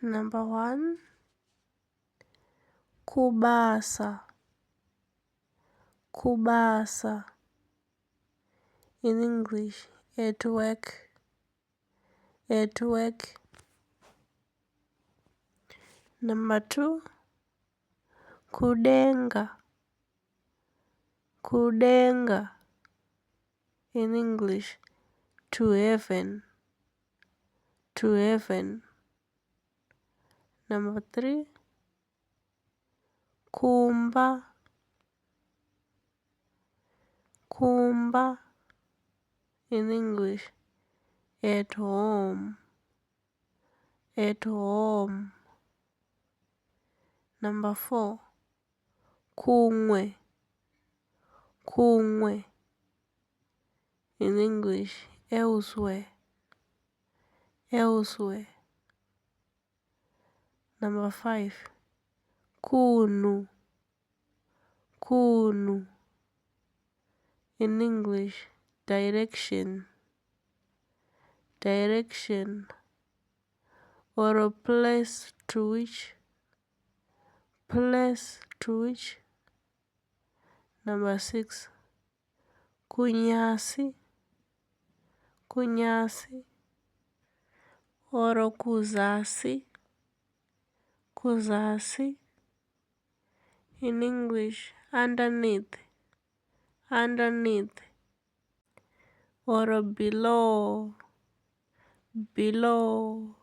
Number 1, kubasa, kubasa. In English, at work, at work. Number 2, kudenga, kudenga. In English, to heaven, to heaven. Number 3, kumba, kumba. In English, at home, at home. Number 4, kumwe, kumwe. In English, elsewhere, elsewhere. Number 5, kunu, kunu. In English, direction, direction. Or a place to which, place to which. Number 6, kunyasi, kunyasi. Or kuzasi, kuzasi. In English, underneath, underneath. Or below, below.